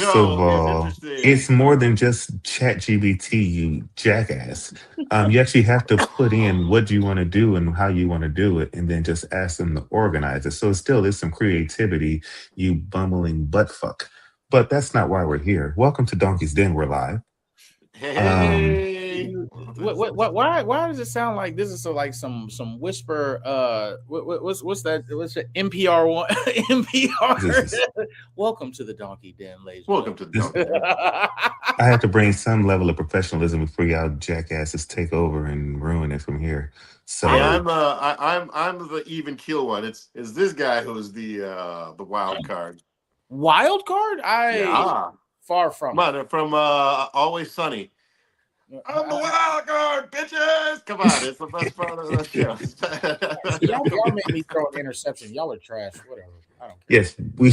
First of it's all, interesting. it's more than just ChatGPT, you jackass. You actually have to put in what you want to do and how you want to do it, and then just ask them to organize it. So it still is some creativity, you bumbling buttfuck. But that's not why we're here. Welcome to Donkey's Den. We're live. Um, Hey, Why does it sound like this is so like some whisper? What's that? What's the NPR one? NPR. this is Welcome to the Donkey Den, ladies and welcome to the this. Donkey Den. I had to bring some level of professionalism before y'all jackasses take over and ruin it from here. Hey, I So I'm the even keel one. It's this guy who's the wild card. wild card. I Yeah, far come from it. on, from Always Sunny. I'm the wild card, bitches. Come on, it's the best part of the show. See, y'all made me throw an interception. Y'all are trash. Whatever. I don't care. yes, we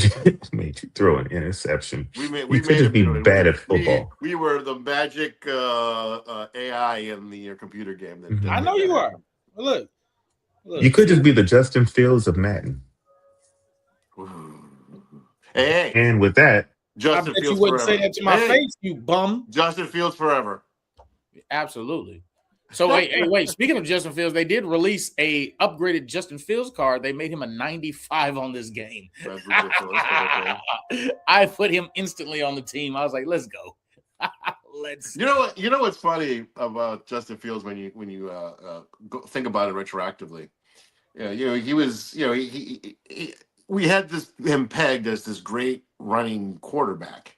made you throw an interception. You we could made just him be do it. bad at football. We were the magic AI in the computer game that I Mhm. know made that you are. happen. Look, You look. could just See, be the Justin Fields of Madden. Hey, And with that, I Justin bet you Fields wouldn't say forever. that to my Hey, face, you bum. Justin Fields forever. Absolutely. So wait. Speaking of Justin Fields, they did release a upgraded Justin Fields card. They made him a 95 on this game. That's ridiculous, but okay. I put him instantly on the team. I was like, let's go. Let's You know what? You know what's funny about Justin Fields when you think about it retroactively. Yeah, he was. We had him pegged as this great running quarterback,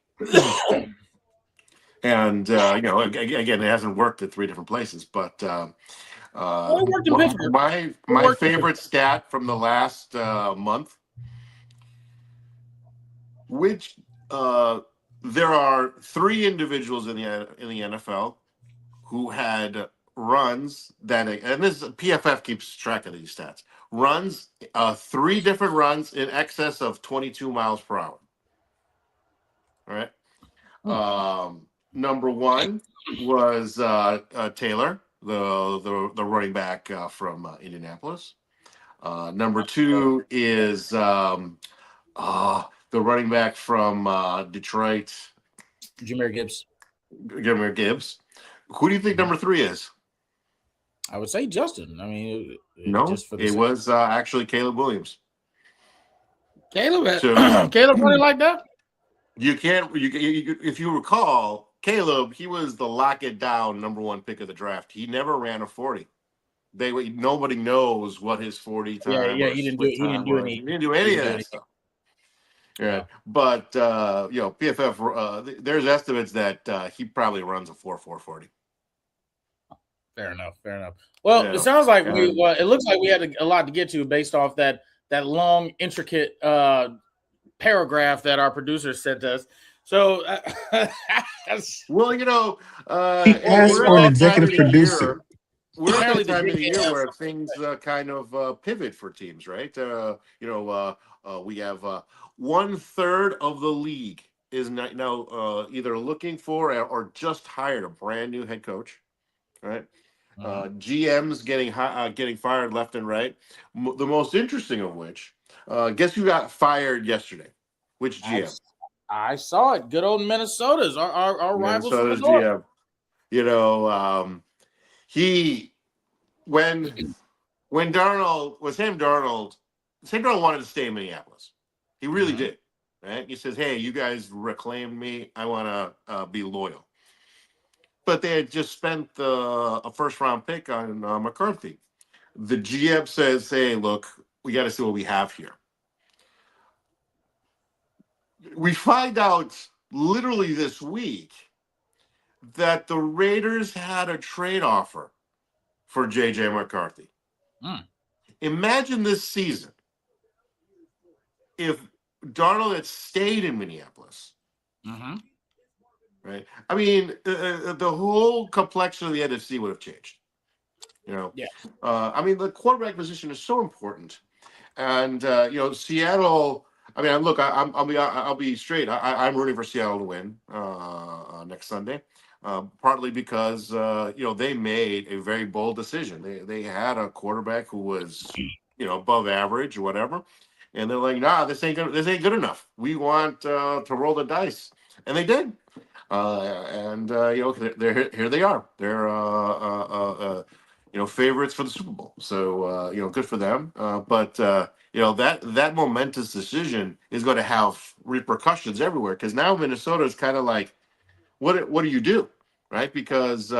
and again, it hasn't worked at three different places. But well, it worked in Pittsburgh. It my worked in favorite stat from the last month, which there are three individuals in the NFL who had runs that, and this PFF keeps track of these stats. Runs, three different runs in excess of 22 miles per hour. All right. Number one was Taylor, the running back from Indianapolis. Number two is the running back from Detroit, Jameer Gibbs. Jameer Gibbs. Who do you think number three is? I would say Justin. I mean, No, just for the it was actually Caleb Williams. Caleb. So Caleb running like that. you can't. If you recall, Caleb, he was the lock it down number one pick of the draft. He never ran a 40. Nobody knows what his 40 time or He didn't do. split He didn't time do was. any. He didn't do He any didn't of do that any. stuff. Yeah, Yeah. but PFF. There's estimates that he probably runs a 4.40. Fair enough. Fair enough. Well, You it know, sounds like and it looks like we had a lot to get to based off that long, intricate paragraph that our producer sent us. So, well, he asked we're for at an that time of executive the producer. year. We're at apparently that the time of the DK year has where something. things kind of pivot for teams, right? We have 1/3 of the league is now either looking for or just hired a brand new head coach, right? GMs getting fired left and right. The most interesting of which, guess who got fired yesterday? Which I, GM? I saw it. Good old Minnesota's our rivals from the Minnesota's north. GM. You know, he when Darnold was Sam Darnold wanted to stay in Minneapolis. He really did. Right? He says, "Hey, you guys reclaimed me. I want to be loyal." But they had just spent a first round pick on McCarthy. The GM says, "Hey, look, we got to see what we have here." We find out literally this week that the Raiders had a trade offer for JJ McCarthy. Mm. Imagine this season if Darnold had stayed in Minneapolis. Mm-hmm. Right? I mean, the whole complexion of the NFC would have changed. Yeah. I mean, the quarterback position is so important, and Seattle. I mean, look, I'll be straight. I'm rooting for Seattle to win next Sunday, partly because they made a very bold decision. They had a quarterback who was above average or whatever, and they're like, nah, this ain't good enough. We want to roll the dice. and they did. And here they are. They're favorites for the Super Bowl. So good for them. But that momentous decision is going to have repercussions everywhere, because now Minnesota is kind of like, what do you do, right? Because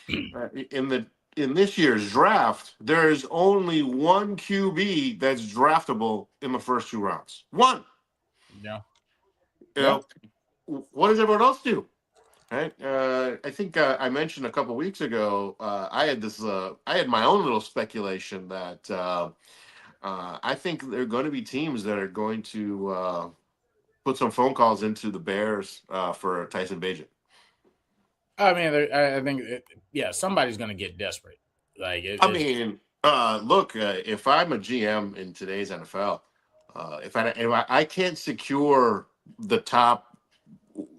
in this year's draft, there is only one QB that's draftable in the first 2 rounds. One. Yeah. What does everyone else do? Right. I think I mentioned a couple weeks ago. I had my own little speculation that I think there are going to be teams that are going to put some phone calls into the Bears for Tyson Bagent. I mean, I think, somebody's going to get desperate. Like, look, if I'm a GM in today's NFL, if I can't secure the top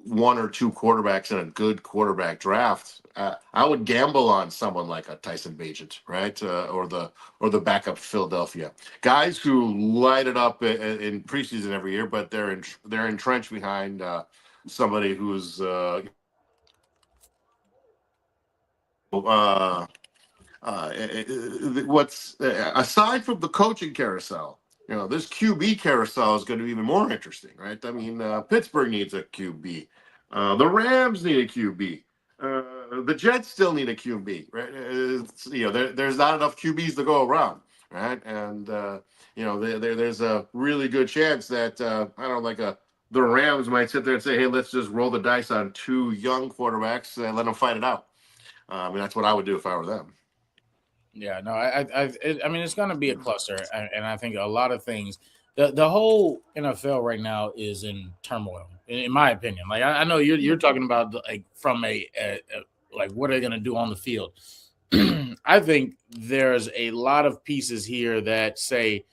1 or 2 quarterbacks in a good quarterback draft, I would gamble on someone like a Tyson Bagent, right? Or the backup Philadelphia guys who light it up in preseason every year, but they're entrenched behind somebody who's what's aside from the coaching carousel. This QB carousel is going to be even more interesting, right? I mean, Pittsburgh needs a QB. The Rams need a QB. The Jets still need a QB, right? There's not enough QBs to go around, right? And there's a really good chance that the Rams might sit there and say, "Hey, let's just roll the dice on 2 young quarterbacks and let them fight it out." That's what I would do if I were them. Yeah, no, I mean, it's going to be a cluster, and I think a lot of things. The whole NFL right now is in turmoil, in my opinion. Like, I know you're talking about from like what are they going to do on the field. I think there's a lot of pieces here that say,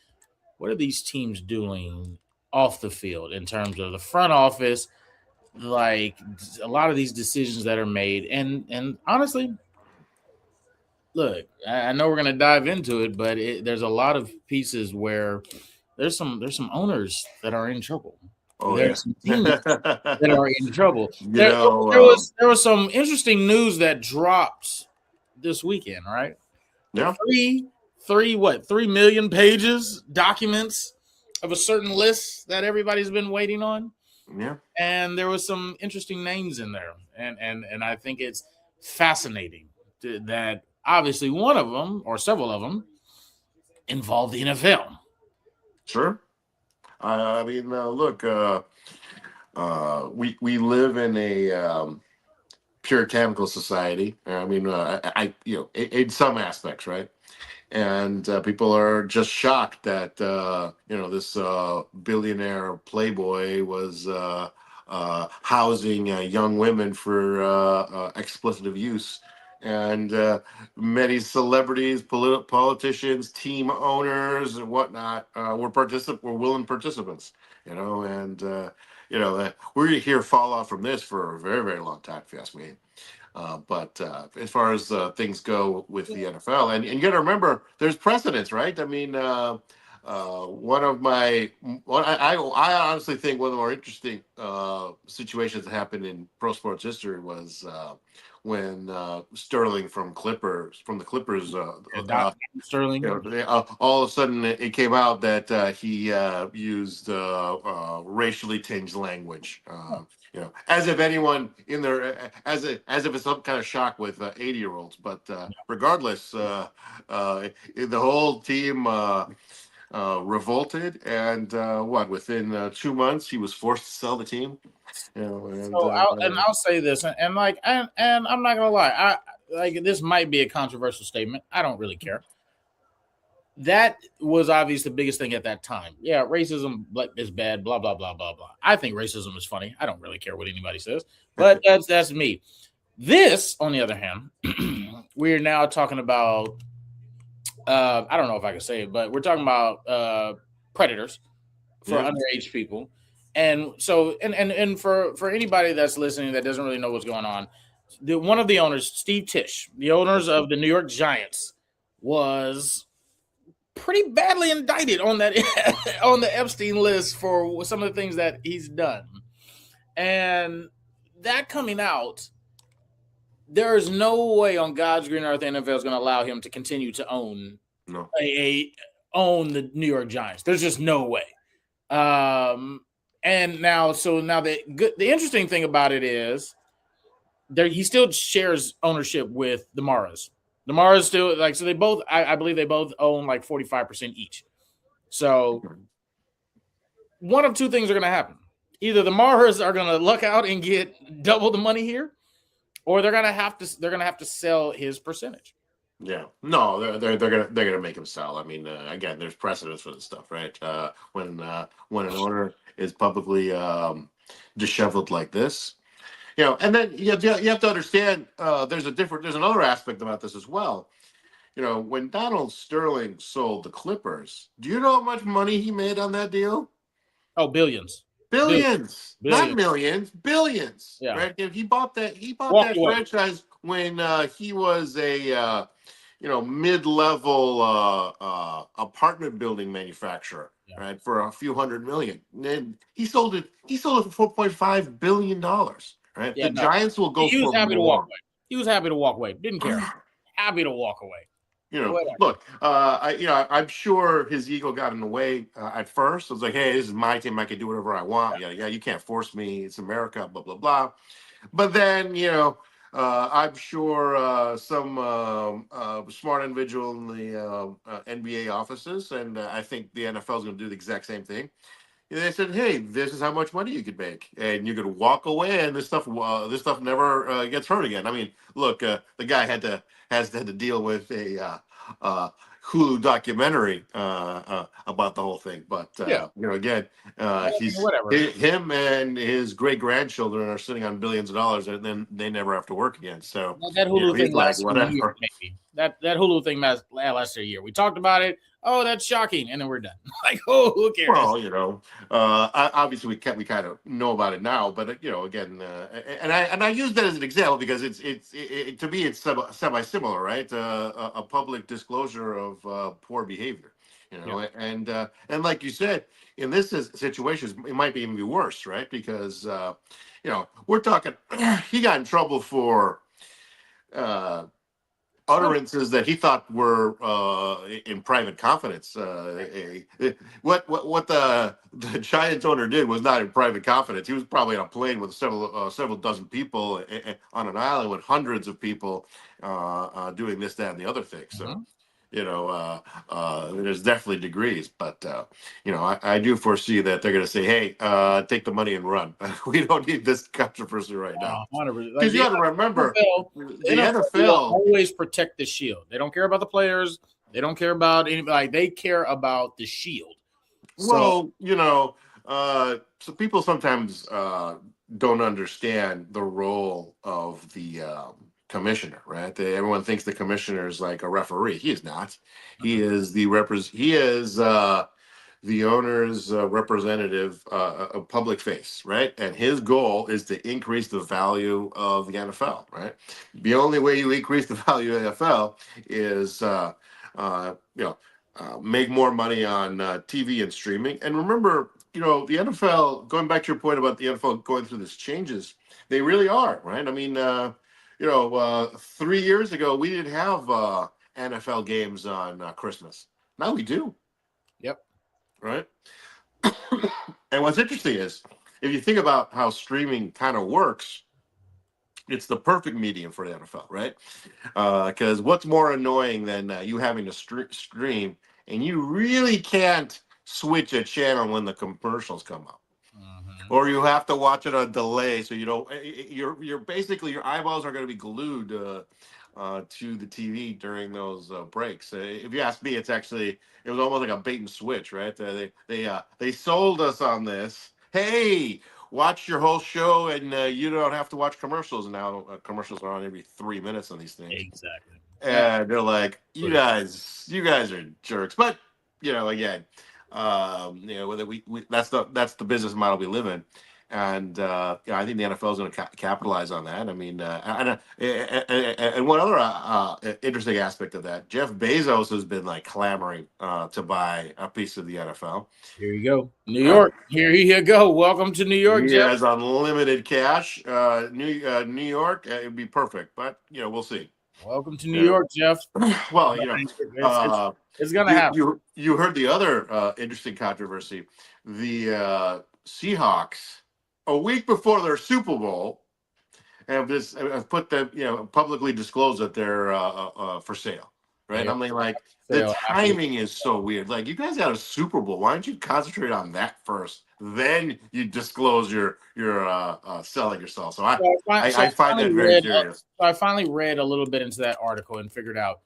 what are these teams doing off the field in terms of the front office? Like, a lot of these decisions that are made, and honestly, look, I know we're going to dive into it, but there's a lot of pieces where there's some owners that are in trouble. There's some teams that are in trouble. There was some interesting news that dropped this weekend, right? Yeah. 3 million pages, documents of a certain list that everybody's been waiting on. Yeah. And there was some interesting names in there. And I think it's fascinating that obviously one of them or several of them involve the NFL. Sure. I mean, look, we live in a puritanical society. I mean, in some aspects, right? And people are just shocked that this billionaire playboy was housing young women for exploitative use. And many celebrities, politicians, team owners, and whatnot were willing participants. And we're going to hear fallout from this for a very, very long time, if you ask me. But as far as things go with the NFL, and you got to remember, there's precedents, right? I mean, I honestly think one of the more interesting situations that happened in pro sports history was when Sterling from the Clippers, Sterling. All of a sudden it came out that he used racially tinged language. As if anyone in there, as if it's some kind of shock with 80-year-olds. But regardless, the whole team revolted, and within 2 months he was forced to sell the team. I'll say this, and I'm not gonna lie, this might be a controversial statement. I don't really care. That was obviously the biggest thing at that time. Yeah, racism is bad, blah, blah, blah, blah, blah. I think racism is funny. I don't really care what anybody says, but that's me. This, on the other hand, we're now talking about, I don't know if I can say it, but we're talking about predators for underage people. And so, and for anybody that's listening that doesn't really know what's going on, one of the owners, Steve Tisch, the owners of the New York Giants, was pretty badly indicted on that on the Epstein list for some of the things that he's done. And that coming out, there is no way on God's green earth the NFL is going to allow him to continue to own No. own the New York Giants. There's just no way. And now the interesting thing about it is he still shares ownership with the Maras. The Maras still so they both I believe they both own like 45% each. So one of two things are going to happen. Either the Maras are going to luck out and get double the money here, or they're going to have to sell his percentage. Yeah, no, they're gonna make him sell. I mean, again, there's precedence for this stuff, right? When an owner is publicly disheveled like this, and then you have to understand there's another aspect about this as well. When Donald Sterling sold the Clippers, do you know how much money he made on that deal? Oh, billions. Billions. Not millions, billions. Yeah. Right. He bought that franchise when he was a mid-level apartment building manufacturer, right, for a few $100 million. And then he sold it for $4.5 billion. Right. Yeah, the Giants will go. He was for happy more. to walk away. He was happy to walk away. Didn't care. Happy to walk away. Look, I'm sure his ego got in the way at first. It was like, hey, this is my team. I can do whatever I want. Yeah, you can't force me. It's America, blah, blah, blah. But then, I'm sure some smart individual in the NBA offices, and I think the NFL is going to do the exact same thing. They said, "Hey, this is how much money you could make, and you could walk away, and this stuff never gets heard again." I mean, look, the guy has to deal with a Hulu documentary about the whole thing, but again, him and his great grandchildren are sitting on billions of dollars, and then they never have to work again. So that Hulu thing lasted a year, maybe. That Hulu thing lasted a year. We talked about it. Oh, that's shocking, and then we're done. Like, who cares? Well, obviously we kind of know about it now, but again, and I use that as an example because it's to me it's semi-similar, right? A public disclosure of poor behavior, and like you said, in this situation, it might even be worse, right? Because we're talking, he got in trouble for utterances that he thought were in private confidence. What the Giants owner did was not in private confidence. He was probably on a plane with several dozen people on an island with hundreds of people doing this, that, and the other thing. So. There's definitely degrees, but I do foresee that they're going to say, "Hey, take the money and run. We don't need this controversy right now." Because you got to remember, the NFL always protect the shield. They don't care about the players. They don't care about anybody. They care about the shield. So people sometimes don't understand the role of the commissioner, right? Everyone thinks the commissioner is like a referee. He is not. He is the owner's representative, a public face, right? And his goal is to increase the value of the NFL, right? The only way you increase the value of the NFL is make more money on TV and streaming. And remember, the NFL, going back to your point about the NFL going through these changes, they really are, right? I mean, 3 years ago, we didn't have NFL games on Christmas. Now we do. Yep. Right. And what's interesting is, if you think about how streaming kind of works, it's the perfect medium for the NFL, right? Because what's more annoying than you having to stream and you really can't switch a channel when the commercials come up. Or you have to watch it on delay, so you're basically, your eyeballs are going to be glued to the TV during those breaks. If you ask me, it was almost like a bait and switch, right? They sold us on this. Hey, watch your whole show, and you don't have to watch commercials. And now commercials are on every 3 minutes on these things. Exactly. And they're like, you guys are jerks. But again. Whether that's the business model we live in, And yeah, I think the NFL is going to capitalize on that. I mean, and one other interesting aspect of that, Jeff Bezos has been like clamoring to buy a piece of the NFL. Here you go, New York. Here you go. Welcome to New York, He Jeff. has unlimited cash. New York, it'd be perfect, but we'll see. Welcome to New York, Jeff. Well, it's going to happen. You heard the other interesting controversy. The Seahawks, a week before their Super Bowl, have put them, publicly disclosed that they're for sale. Right? Yeah. I mean, like, the timing is so weird. Like, you guys got a Super Bowl. Why don't you concentrate on that first? Then you disclose your selling yourself. So I find that very curious. So I finally read a little bit into that article and figured out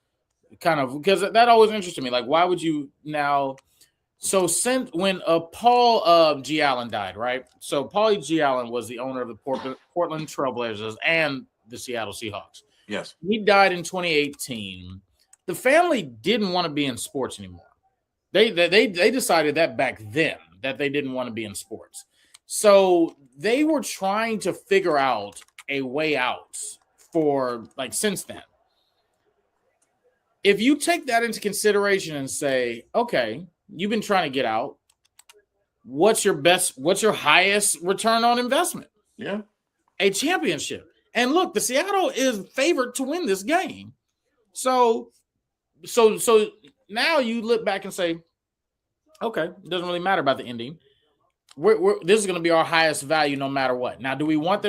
kind of, because that always interested me. Like, why would you now? So since when Paul G. Allen died, right? So Paulie G. Allen was the owner of the Portland Trailblazers and the Seattle Seahawks. Yes. He died in 2018. The family didn't want to be in sports anymore. They decided that back then that they didn't want to be in sports. So they were trying to figure out a way out for, like, since then. If you take that into consideration and say, okay, you've been trying to get out, what's your highest return on investment? Yeah. A championship. And look, the Seattle is favored to win this game. So now you look back and say, okay, it doesn't really matter about the ending. This is going to be our highest value no matter what. Now, do they want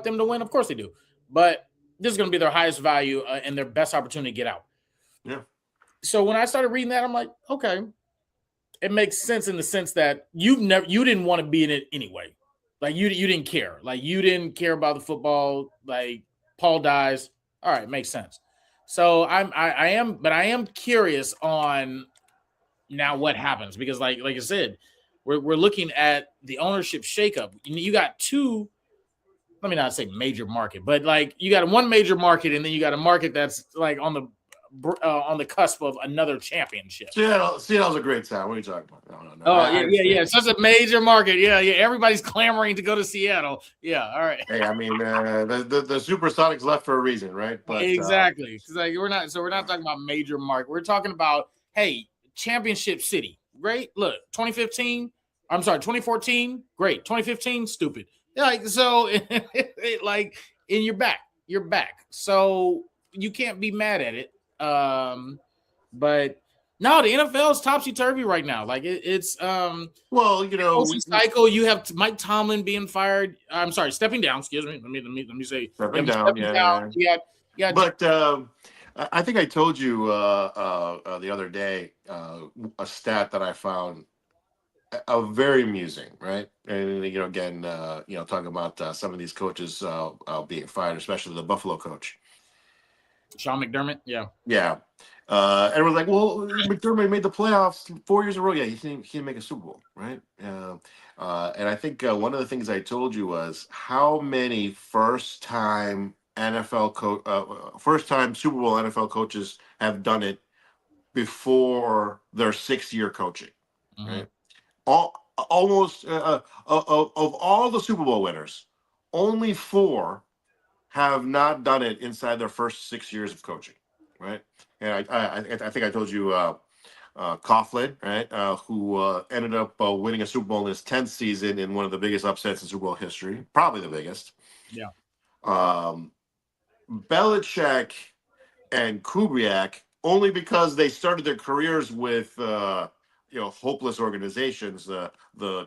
them to win? Of course they do. But this is going to be their highest value and their best opportunity to get out. Yeah. So when I started reading that, I'm like, okay, it makes sense in the sense that you didn't want to be in it anyway. Like, you didn't care. Like, you didn't care about the football. Like, Paul dies. All right, makes sense. So I am curious on now what happens, because like I said, we're looking at the ownership shakeup. You got two, let me not say major market, but like you got one major market and then you got a market that's like on the cusp of another championship. Seattle's a great town. What are you talking about? No. Oh, yeah. It's such a major market. Yeah. Everybody's clamoring to go to Seattle. Yeah. All right. Hey, I mean, the Supersonics left for a reason, right? But, exactly. Because like we're not talking about major market. We're talking about, hey, championship city. Great. Look, 2014. Great. 2015. Stupid. Like, so, like, and you're back. So you can't be mad at it. But no, the NFL is topsy-turvy right now. Like it's cycle. You have Mike Tomlin being fired. I'm sorry, stepping down. Excuse me. Let me say stepping down. Yeah. But I think I told you the other day a stat that I found very amusing, right? And again, talking about some of these coaches being fired, especially the Buffalo coach, Sean McDermott. Yeah. Everyone's like, well, McDermott made the playoffs 4 years in a row. Yeah, he didn't make a Super Bowl, right? And I think one of the things I told you was how many first-time Super Bowl NFL coaches have done it before their 6-year coaching, right? Almost of all the Super Bowl winners, only 4 have not done it inside their first 6 years of coaching, right? And I think I told you Coughlin, right, who ended up winning a Super Bowl in his 10th season in one of the biggest upsets in Super Bowl history, probably the biggest. Yeah. Belichick and Kubiak, only because they started their careers with hopeless organizations, the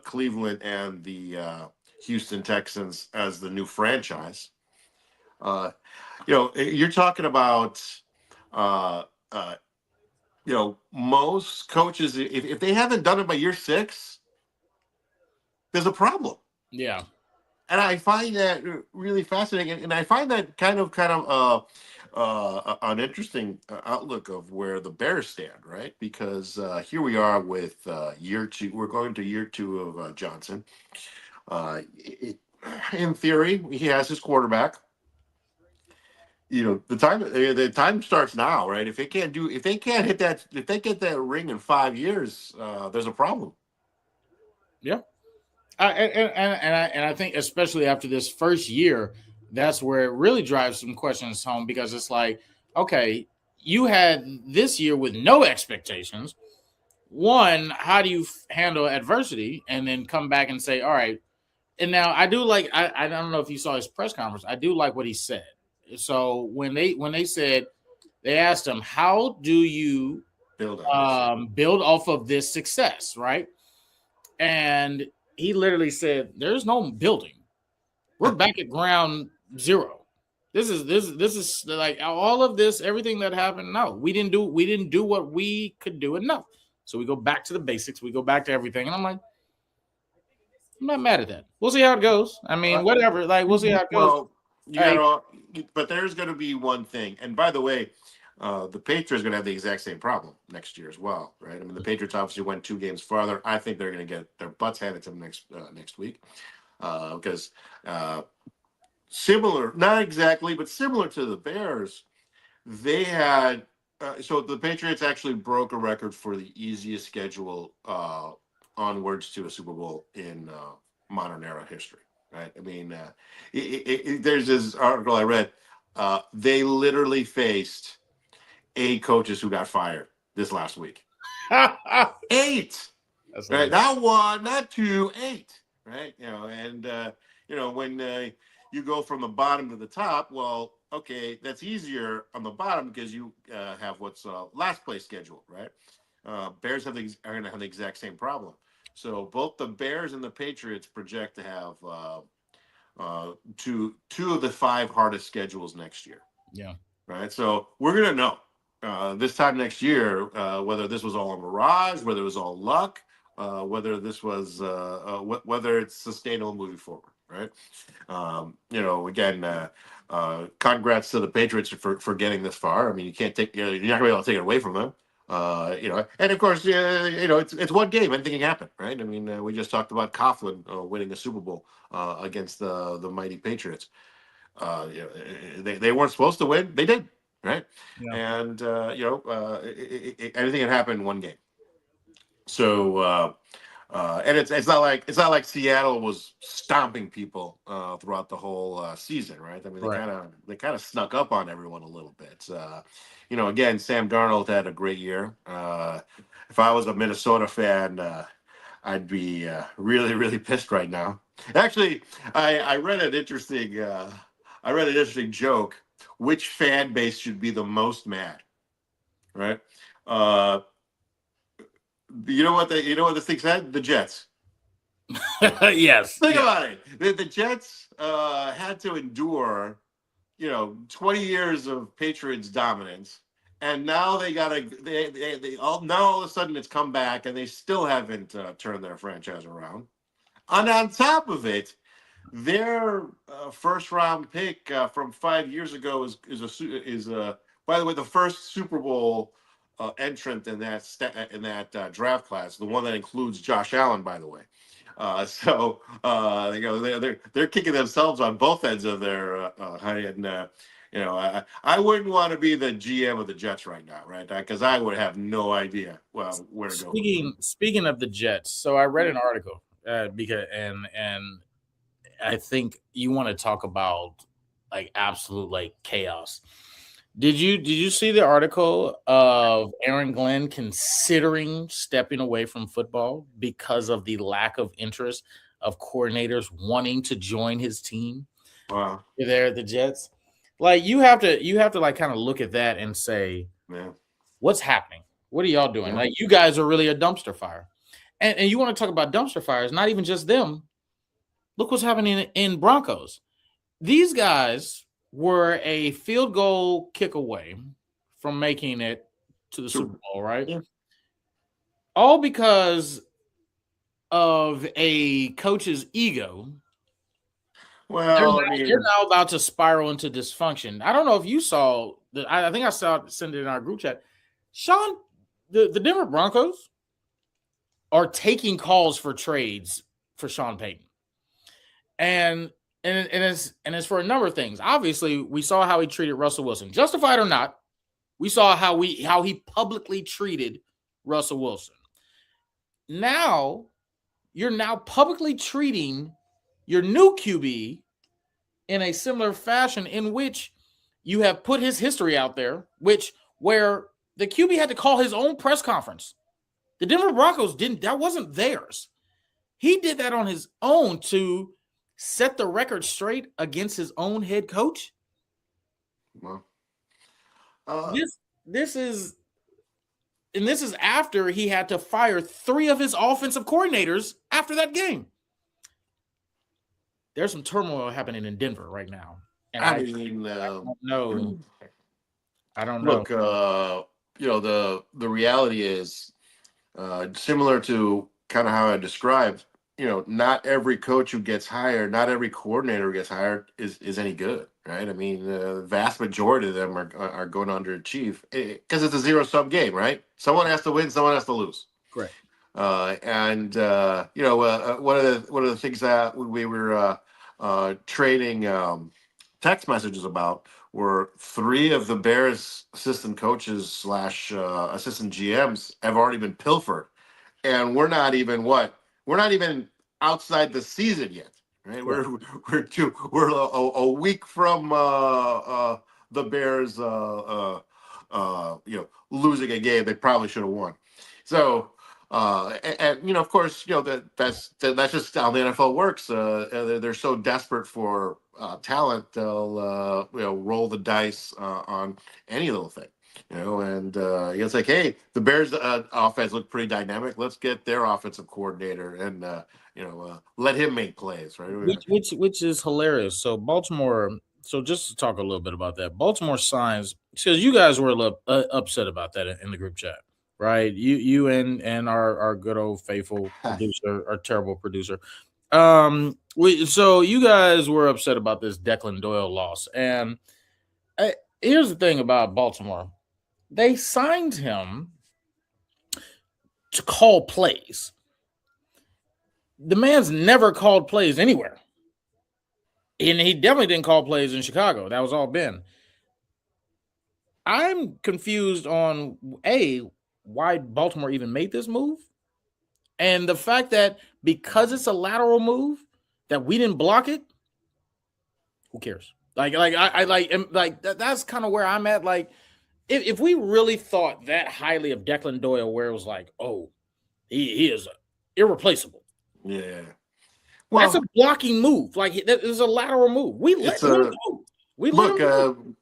Cleveland and the Houston Texans as the new franchise. You're talking about most coaches, if they haven't done it by year 6, there's a problem. Yeah. And I find that really fascinating, and I find that kind of an interesting outlook of where the Bears stand, right? Because here we are with year 2. We're going to year 2 of Johnson. In theory, he has his quarterback. The time starts now, right? If they can't hit that, if they get that ring in 5 years, there's a problem. Yeah. I think especially after this first year, that's where it really drives some questions home because it's like, okay, you had this year with no expectations. One, how do you handle adversity and then come back and say, all right. And now I do like I don't know if you saw his press conference. I do like what he said. So when they said they asked him, how do you Build on build off of this success, right? And he literally said, "There's no building. We're back at ground zero. This is like all of this, everything that happened. No, we didn't do what we could do enough. So we go back to the basics. We go back to everything. And I'm like, I'm not mad at that. We'll see how it goes. I mean, whatever. Like, we'll see how it goes. Well, but there's going to be one thing. And by the way, the Patriots are going to have the exact same problem next year as well, right? I mean, the Patriots obviously went 2 games farther. I think they're going to get their butts handed to them next week because similar, not exactly, but similar to the Bears, they had. So the Patriots actually broke a record for the easiest schedule onwards to a Super Bowl in modern era history, right? I mean, there's this article I read. They literally faced 8 coaches who got fired this last week. 8, That's right? nice. Not 1, not 2, 8, right? And when you go from the bottom to the top, well, okay, that's easier on the bottom because you have what's last place schedule, right? Bears are going to have the exact same problem. So both the Bears and the Patriots project to have two of the 5 hardest schedules next year. Yeah. Right. So we're going to know this time next year whether this was all a mirage, whether it was all luck, whether this was whether it's sustainable moving forward. Right. Again, congrats to the Patriots for getting this far. I mean, you can't take you're not going to be able to take it away from them. And of course, it's one game. Anything can happen, right? I mean, we just talked about Coughlin winning a Super Bowl against the mighty Patriots. They weren't supposed to win. They did, right? Yeah. And anything can happen in one game. So, and it's not like Seattle was stomping people throughout the whole season, right? I mean, they kind of snuck up on everyone a little bit. Again, Sam Darnold had a great year. If I was a Minnesota fan, I'd be really, really pissed right now. Actually, I read an interesting joke. Which fan base should be the most mad? Right? You know what this thing said? The Jets. Yes. Think about it. The Jets had to endure, 20 years of Patriots dominance, and now they all of a sudden it's come back, and they still haven't turned their franchise around. And on top of it, their first round pick from 5 years ago is by the way, the first Super Bowl entrant in that draft class, the one that includes Josh Allen, by the way. They're kicking themselves on both ends of their I wouldn't want to be the GM of the Jets right now, right? Because I would have no idea where to go. Speaking of the Jets, so I read an article because I think you want to talk about like absolute like chaos. Did you see the article of Aaron Glenn considering stepping away from football because of the lack of interest of coordinators wanting to join his team? Wow. There at the Jets. Like you have to like kind of look at that and say, what's happening? What are y'all doing? Like you guys are really a dumpster fire. And you want to talk about dumpster fires, not even just them. Look what's happening in Broncos. These guys were a field goal kick away from making it to the Super Bowl, right? Yeah. All because of a coach's ego. Well, they're now about to spiral into dysfunction. I don't know if you saw I think I saw send it in our group chat. Sean, the Denver Broncos are taking calls for trades for Sean Payton. And it's for a number of things. Obviously, we saw how he treated Russell Wilson. Justified or not, we saw how he publicly treated Russell Wilson. Now, you're now publicly treating your new QB in a similar fashion in which you have put his history out there, where the QB had to call his own press conference. The Denver Broncos didn't, that wasn't theirs. He did that on his own to set the record straight against his own head coach. Well, This is after he had to fire 3 of his offensive coordinators after that game. There's some turmoil happening in Denver right now. And I don't know. Look, the reality is similar to kind of how I described. Not every coach who gets hired, not every coordinator who gets hired is any good, right? I mean, the vast majority of them are going to underachieve because it's a zero-sum game, right? Someone has to win, someone has to lose. Correct. One of the things that we were trading text messages about were 3 of the Bears assistant coaches / assistant GMs have already been pilfered, and we're not even outside the season yet, right? We're a week from the Bears losing a game they probably should have won. So of course, that's just how the NFL works. They're so desperate for talent, they'll roll the dice on any little thing. And it's like, hey, the Bears offense looked pretty dynamic. Let's get their offensive coordinator and let him make plays, right? Which is hilarious. So Baltimore. So just to talk a little bit about that, Baltimore signs, because you guys were a little upset about that in the group chat, right? You and our good old faithful producer, our terrible producer. So you guys were upset about this Declan Doyle loss, and here's the thing about Baltimore. They signed him to call plays. The man's never called plays anywhere. And he definitely didn't call plays in Chicago. That was all Ben. I'm confused on, why Baltimore even made this move. And the fact that because it's a lateral move, that we didn't block it, who cares? That's kind of where I'm at. Like, if we really thought that highly of Declan Doyle, where it was like, he is irreplaceable. Yeah. Well, that's a blocking move. Like, that is a lateral move. We let him go.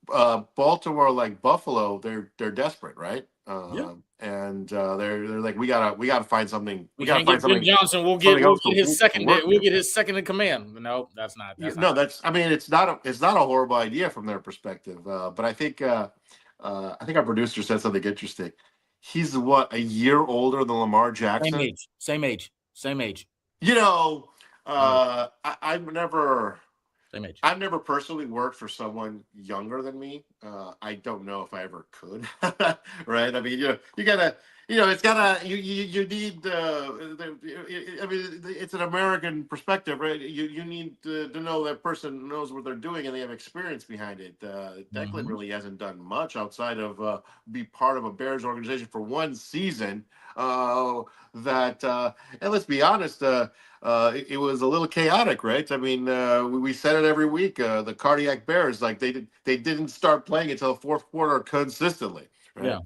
Baltimore, like Buffalo, they're desperate, right? Yeah. And they're like, we gotta find something. We gotta find something. Ben Johnson, we'll get his second. We'll get his second in command. No, that's not. It's not a horrible idea from their perspective. But I think our producer said something interesting. He's a year older than Lamar Jackson. Same age. I've never personally worked for someone younger than me. I don't know if I ever could. Right? I mean, you gotta, it's gotta, you need. It's an American perspective, right? You need to know that person knows what they're doing and they have experience behind it. Declan really hasn't done much outside of be part of a Bears organization for one season. And let's be honest. It was a little chaotic, right? I mean, we said it every week. The cardiac Bears, like they didn't start playing until the fourth quarter consistently. Right? Yeah.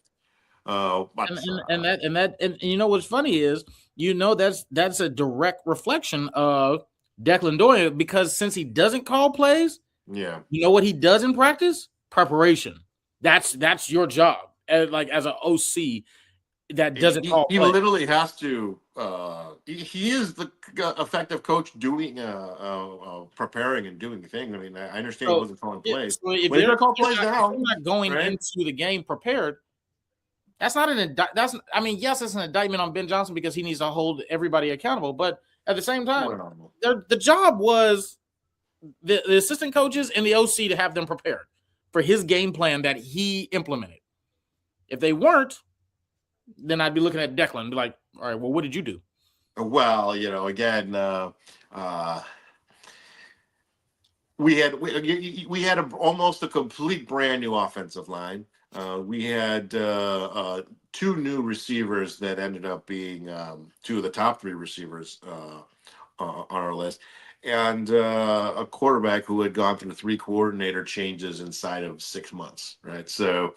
And you know what's funny is that's a direct reflection of Declan Doyle, because since he doesn't call plays, you know what he does in practice? Preparation. That's your job as an OC. That doesn't call. He literally has to. He is the effective coach doing preparing and doing things. I mean, I understand he wasn't calling plays. So if you're not going into the game prepared, that's not an yes, it's an indictment on Ben Johnson because he needs to hold everybody accountable. But at the same time, the job was the assistant coaches and the OC to have them prepared for his game plan that he implemented. If they weren't, then I'd be looking at Declan and be like, all right, well, what did you do? Well, again, we had almost a complete brand new offensive line. We had two new receivers that ended up being two of the top three receivers on our list, and a quarterback who had gone through three coordinator changes inside of 6 months. Right, so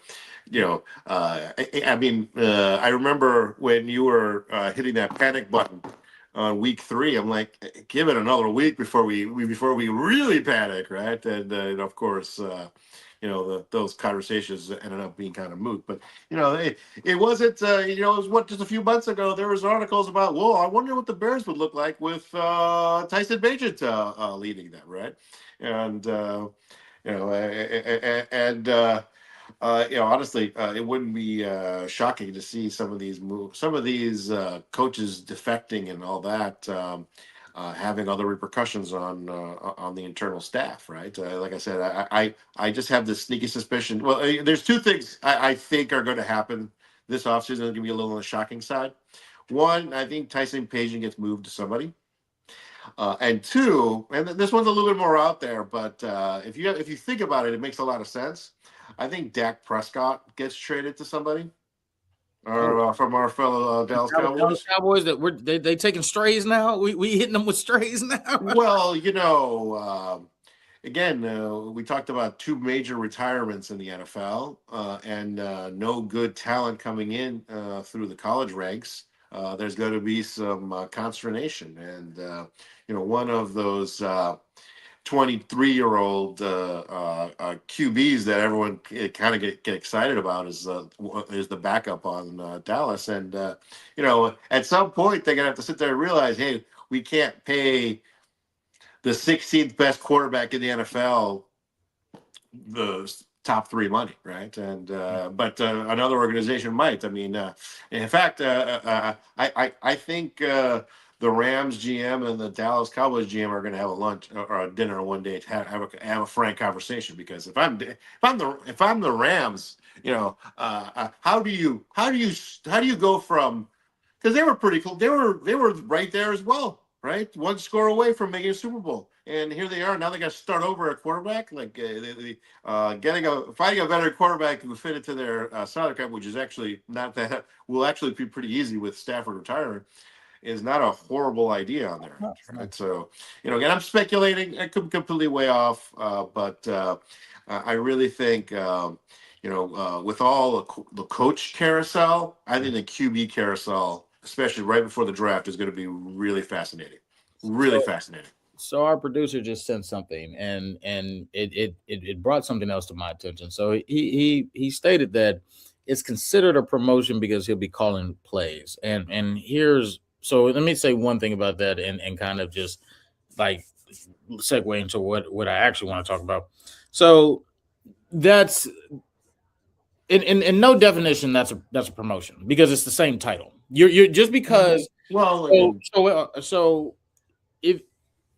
I remember when you were hitting that panic button on week 3. I'm like, give it another week before we really panic, right? And of course, those conversations ended up being kind of moot. But it wasn't. It was just a few months ago. There was articles about, well, I wonder what the Bears would look like with Tyson Bagent leading them, right? And honestly, it wouldn't be shocking to see some of these coaches defecting and all that, having other repercussions on the internal staff, right? Like I said, I just have this sneaky suspicion. Well, there's two things I think are going to happen this offseason that are going to be a little on the shocking side. One, I think Tyson Bagent gets moved to somebody. And two, and this one's a little bit more out there, but if you think about it, it makes a lot of sense. I think Dak Prescott gets traded to somebody, or from our fellow Dallas Cowboys. Dallas Cowboys that they taking strays now. We hitting them with strays now. Well, again, we talked about two major retirements in the NFL, and no good talent coming in through the college ranks. There's going to be some consternation, and one of those 23-year-old QBs that everyone kind of get excited about is the backup on Dallas, and at some point they're gonna have to sit there and realize, hey, we can't pay the 16th best quarterback in the NFL the top 3 money, right? And but another organization might. I mean, in fact, I think the Rams GM and the Dallas Cowboys GM are going to have a lunch or a dinner one day to have a frank conversation. Because if I'm the Rams, how do you go from, because they were pretty cool. They were right there as well, right? One score away from making a Super Bowl, and here they are. Now they got to start over at quarterback. Like finding a better quarterback who fit into their salary cap, which is actually not that will actually be pretty easy with Stafford retiring, is not a horrible idea on there. Right? So, again, I'm speculating. I could be completely way off, but I really think, with all the coach carousel, I think the QB carousel, especially right before the draft, is going to be really fascinating. Really fascinating. So our producer just sent something, and it brought something else to my attention. So he stated that it's considered a promotion because he'll be calling plays, and here's. So let me say one thing about that and kind of just like segue into what I actually want to talk about. So that's in no definition that's a promotion, because it's the same title. You're just because so if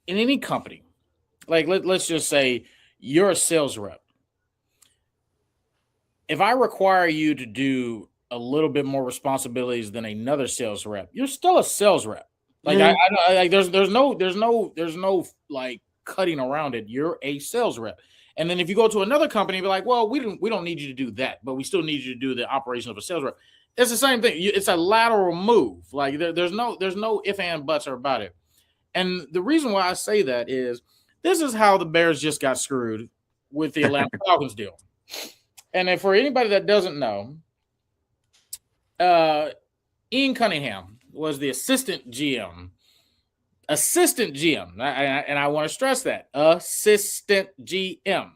in any company, like let's just say you're a sales rep. If I require you to do a little bit more responsibilities than another sales rep, you're still a sales rep. Like I like there's no like cutting around it. You're a sales rep. And then if you go to another company, be like, well, we don't need you to do that, but we still need you to do the operation of a sales rep. It's the same thing. It's a lateral move. Like there's no if and buts about it. And the reason why I say that is this is how the Bears just got screwed with the Atlanta Falcons deal. And then for anybody that doesn't know, Ian Cunningham was the assistant GM. And I want to stress that. Assistant GM.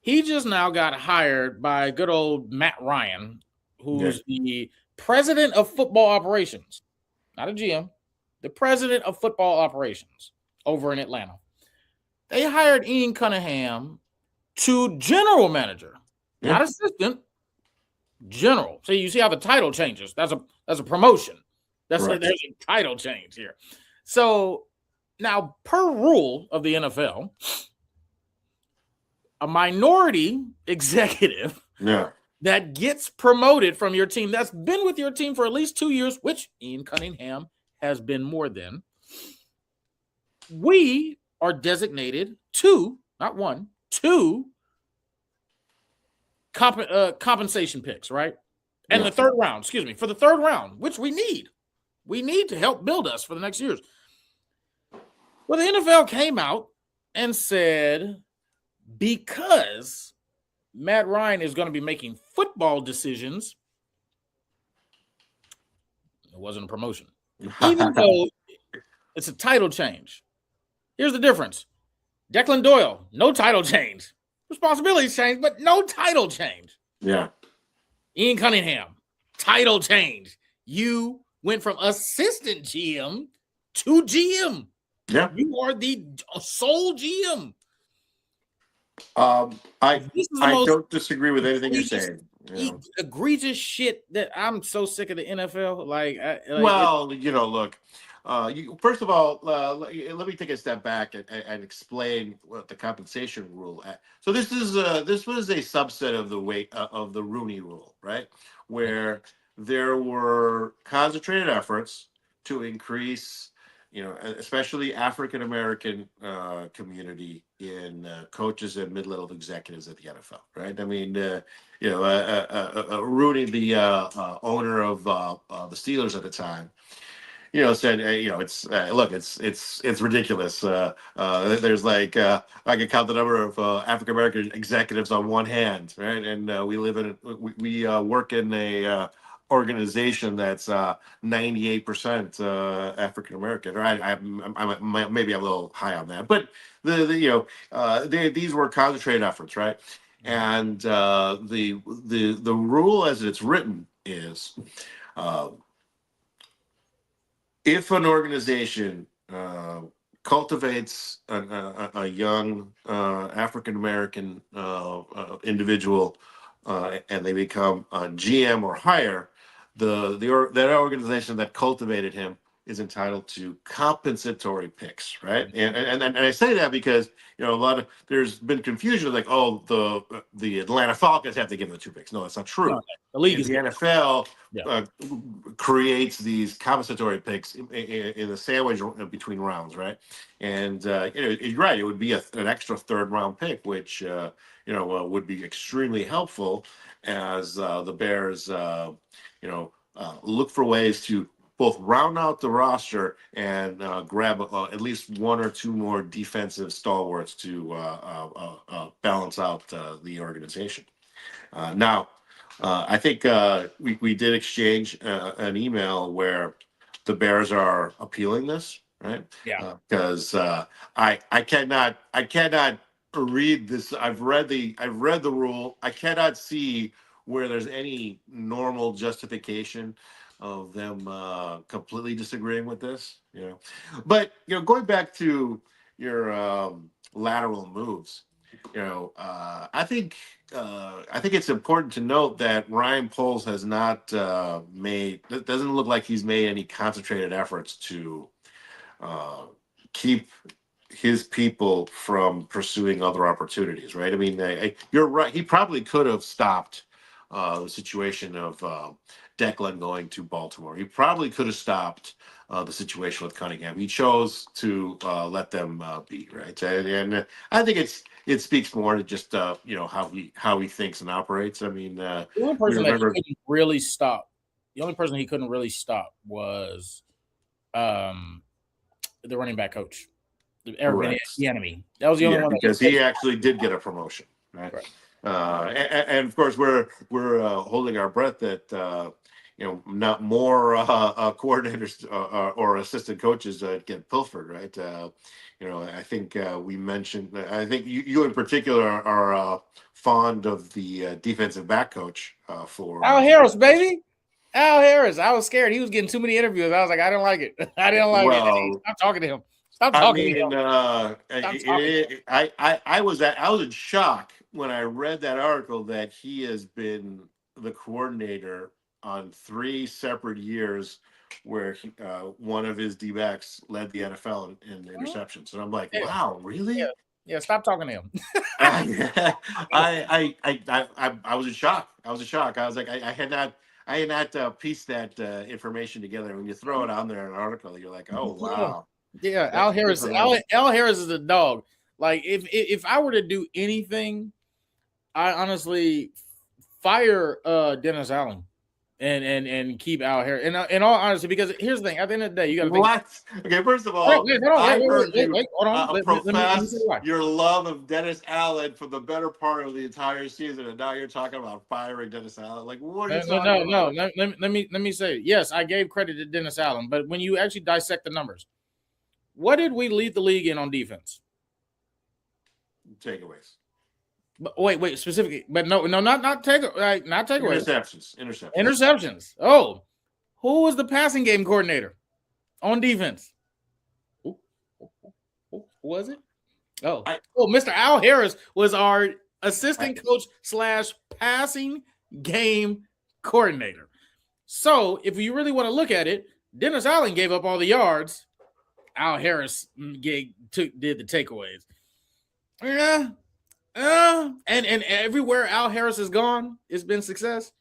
He just now got hired by good old Matt Ryan, who's the president of football operations. Not a GM. The president of football operations over in Atlanta. They hired Ian Cunningham to general manager, not assistant, general. So you see how the title changes. That's a promotion. There's a title change here. So now, per rule of the NFL, a minority executive that gets promoted from your team, that's been with your team for at least 2 years, which Ian Cunningham has been more than, we are designated two, not one, two compensation picks, right? And the third round, for the third round, which we need to help build us for the next years. Well, the NFL came out and said, because Matt Ryan is going to be making football decisions, it wasn't a promotion, even though it's a title change. Here's the difference. Declan Doyle, no title change. Responsibilities change, but no title change. Yeah. Ian Cunningham, title change. You went from assistant GM to GM. Yeah. You are the sole GM. I don't disagree with anything you're saying. Egregious shit that I'm so sick of the NFL. Look. First of all, let me take a step back and explain what the compensation rule. So this was a subset of the Rooney Rule, right? Where there were concentrated efforts to increase, especially African American community in coaches and mid-level executives at the NFL, right? I mean, Rooney, the owner of the Steelers at the time, said, it's ridiculous. There's I can count the number of African American executives on one hand, right? And we work in a organization that's 98% African American. Or maybe I'm a little high on that, but these were concentrated efforts, right? And the rule as it's written is, if an organization cultivates a young African American individual and they become a GM or higher, that organization that cultivated him is entitled to compensatory picks, right? And I say that because there's been confusion like, the Atlanta Falcons have to give them the 2 picks. No, that's not true. No, the league is the NFL creates these compensatory picks in the sandwich between rounds, right? And you're right, it would be an extra third round pick, which would be extremely helpful as the Bears look for ways to both round out the roster and grab at least 1 or 2 more defensive stalwarts to balance out the organization. Now, I think we did exchange an email where the Bears are appealing this, right? Yeah. Because I cannot read this. I've read the rule. I cannot see where there's any normal justification of them completely disagreeing with this, But going back to your lateral moves, I think it's important to note that Ryan Poles has not made. It doesn't look like he's made any concentrated efforts to keep his people from pursuing other opportunities, right? I mean, you're right. He probably could have stopped the situation of Declan going to Baltimore. He probably could have stopped the situation with Cunningham. He chose to let them be, right? And I think it speaks more to just how he thinks and operates. I mean, the only person he couldn't really stop was the running back coach, Eric Bieniemy. That was the only one because he actually did get a promotion, right? And of course, we're holding our breath that not more coordinators or assistant coaches get pilfered, right? I think we mentioned. I think you in particular are fond of the defensive back coach for Al Harris, baby. Al Harris. I was scared. He was getting too many interviews. I was like, I didn't like it. I didn't like it. Stop talking to him. Stop talking to him. I was in shock when I read that article that he has been the coordinator on 3 separate years where one of his D-backs led the NFL in interceptions. And I'm like, wow, really? Yeah, stop talking to him. I was in shock. I was like, I had not pieced that information together. When you throw it on there in an article, you're like, oh, wow. Yeah, That's Al Harris. different level. Al Harris is a dog. Like if I were to do anything, I honestly fire Dennis Allen and keep Al Harris. And in all honesty, because here's the thing: at the end of the day, you got to think. What? Okay, first of Wait, all, wait, hold on, I heard you wait, hold on. Let me say profess why. your love of Dennis Allen for the better part of the entire season, and now you're talking about firing Dennis Allen. Like, what are you talking about? Let me say, yes, I gave credit to Dennis Allen, but when you actually dissect the numbers, what did we lead the league in on defense? Takeaways. But wait, specifically, but no, not takeaways. Interceptions. Oh, who was the passing game coordinator on defense? Who was it? Mr. Al Harris was our assistant coach / passing game coordinator. So if you really want to look at it, Dennis Allen gave up all the yards. Al Harris did the takeaways. Yeah. And everywhere Al Harris has gone, it's been success.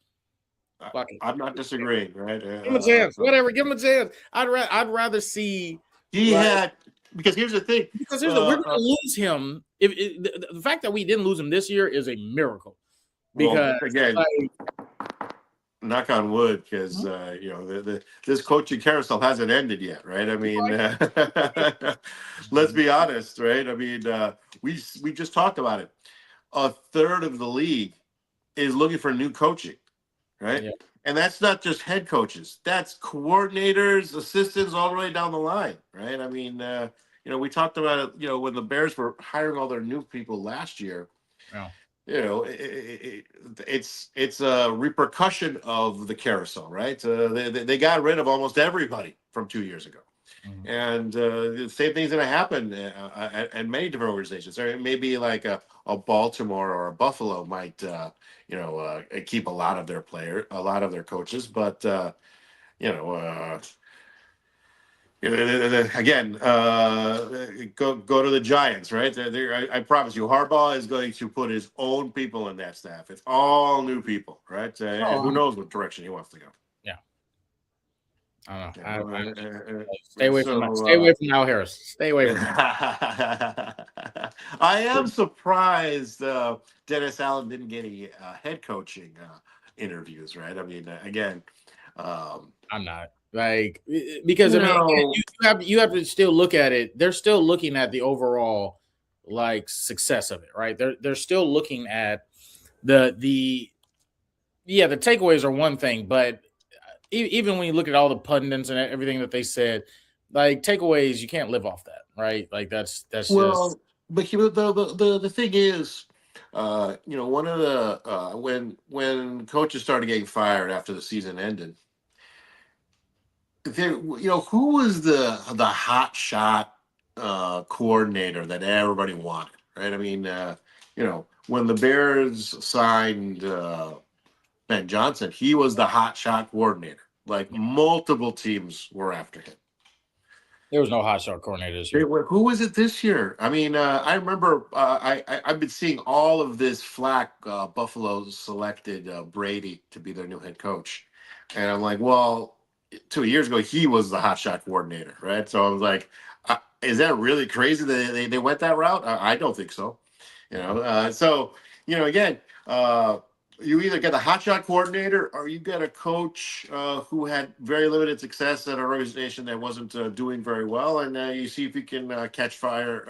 I'm not disagreeing, right? Give him a chance. Whatever, give him a chance. I'd rather see because here's the thing. Because we're going to lose him. The fact that we didn't lose him this year is a miracle. Because again, knock on wood, because this coaching carousel hasn't ended yet, right? I mean, let's be honest, right? I mean, we just talked about it. A third of the league is looking for new coaching, right? Yeah. And that's not just head coaches; that's coordinators, assistants, all the way down the line, right? I mean, we talked about it. When the Bears were hiring all their new people last year. Yeah. It's a repercussion of the carousel, right? They got rid of almost everybody from 2 years ago. Mm-hmm. And the same thing's going to happen at many different organizations. Or maybe like a Baltimore or a Buffalo might, keep a lot of their coaches, but again, go to the Giants, right? I promise you, Harbaugh is going to put his own people in that staff. It's all new people, right? Who knows what direction he wants to go? Yeah, I don't know. Stay away from Al Harris. Stay away from him. I am surprised Dennis Allen didn't get any head coaching interviews, right? I mean, again, I'm not. Like, because you have to still look at it. They're still looking at the overall success of it, right? They're still looking at the takeaways are one thing, but even when you look at all the pundits and everything that they said, takeaways, you can't live off that, right? That's well, but the thing is, one of the when coaches started getting fired after the season ended. Who was the hot shot coordinator that everybody wanted, right? I mean, when the Bears signed Ben Johnson, he was the hot shot coordinator. Multiple teams were after him. There was no hot shot coordinator this year. Who was it this year? I mean, I remember I've been seeing all of this flack. Buffalo selected Brady to be their new head coach, and I'm like, well. 2 years ago, he was the hotshot coordinator, right? So I was like, is that really crazy that they went that route? I don't think so. Again, you either get the hotshot coordinator or you get a coach who had very limited success at an organization that wasn't doing very well, and you see if you can catch fire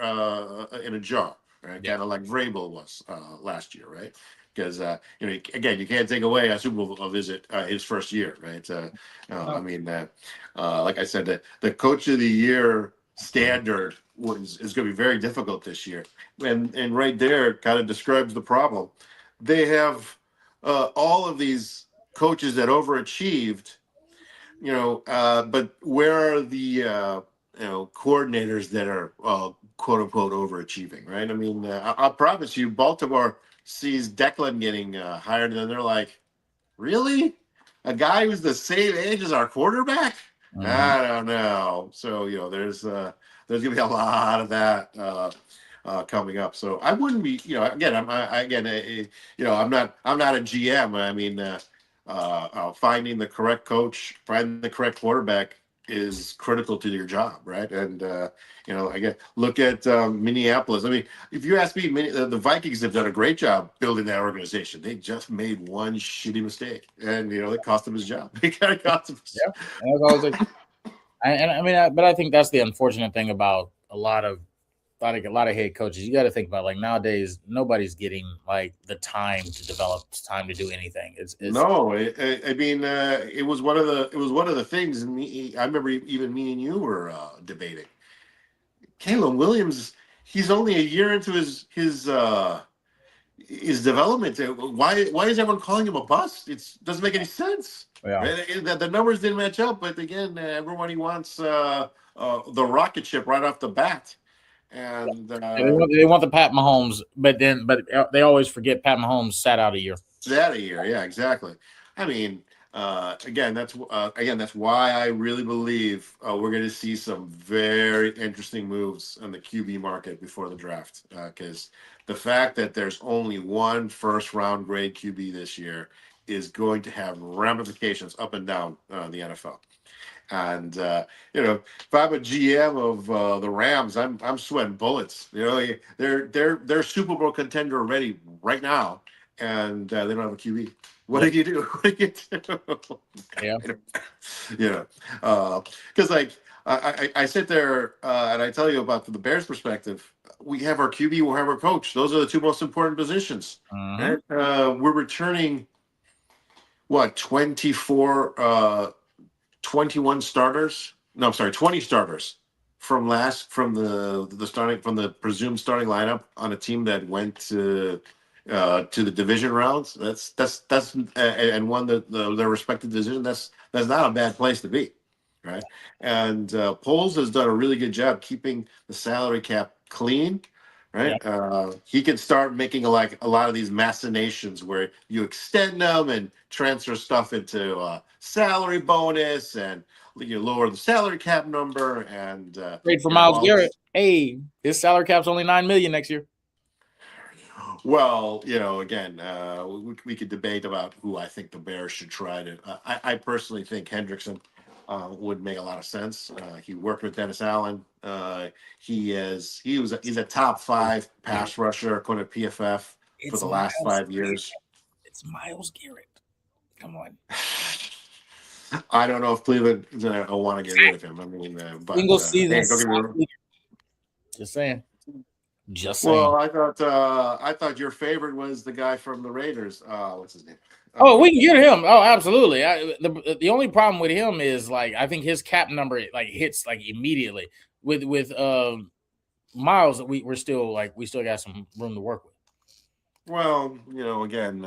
in a jar, right? Yeah. Kind of like Vrabel was last year, right? Because again, you can't take away a Super Bowl visit his first year, right? I mean, like I said, the Coach of the Year standard is going to be very difficult this year, and right there kind of describes the problem. They have all of these coaches that overachieved, but where are the coordinators that are quote unquote overachieving, right? I mean, I'll promise you, Baltimore sees Declan getting hired, and then they're like, really? A guy who's the same age as our quarterback? Mm-hmm. I don't know. So, there's going to be a lot of that coming up. So I wouldn't be, again, I'm not a GM. I mean, finding the correct coach, finding the correct quarterback is critical to your job, right? And again, look at Minneapolis. I mean, if you ask me, the Vikings have done a great job building that organization. They just made one shitty mistake, and it cost him his job. It kind of cost him. Yeah, and that's always but I think that's the unfortunate thing about a lot of head coaches. You got to think about, like, nowadays nobody's getting like the time to develop, time to do anything. It's No, I mean, it was one of the things. And I remember even me and you were debating. Caleb Williams, he's only a year into his development. Why is everyone calling him a bust? It doesn't make any sense. yeah. The numbers didn't match up, but again, everybody wants the rocket ship right off the bat. And They want the Pat Mahomes, but they always forget Pat Mahomes sat out a year. That a year, yeah, exactly. I mean, again, that's why I really believe we're going to see some very interesting moves in the QB market before the draft. Because the fact that there's only one first-round grade QB this year is going to have ramifications up and down the NFL. And if I'm a GM of the Rams, I'm sweating bullets. They're Super Bowl contender already right now, and they don't have a QB. What do you do? What do you do? Yeah. Because I sit there and I tell you about the Bears' perspective. We have our QB, we have our coach. Those are the two most important positions. Mhm. Right? We're returning 21 starters. No, I'm sorry, 20 starters from the presumed starting lineup on a team that went to the division rounds. That's and won their respective division. That's not a bad place to be, right? And Poles has done a really good job keeping the salary cap clean. Right, he can start making a lot of these machinations where you extend them and transfer stuff into salary bonus, and you lower the salary cap number. And trade for Myles Garrett. Hey, his salary cap's only $9 million next year. Well, again, we could debate about who I think the Bears should try to. I personally think Hendrickson would make a lot of sense. He worked with Dennis Allen. He's a top 5 pass rusher according to PFF for the last 5 years. It's Myles Garrett. Come on. I don't know if Cleveland want to get rid of him. I mean, but single season. Just saying. Well, I thought your favorite was the guy from the Raiders. What's his name? We can get him. Oh, absolutely. The only problem with him is, like, I think his cap number hits immediately. With Myles, we still got some room to work with. Well, again,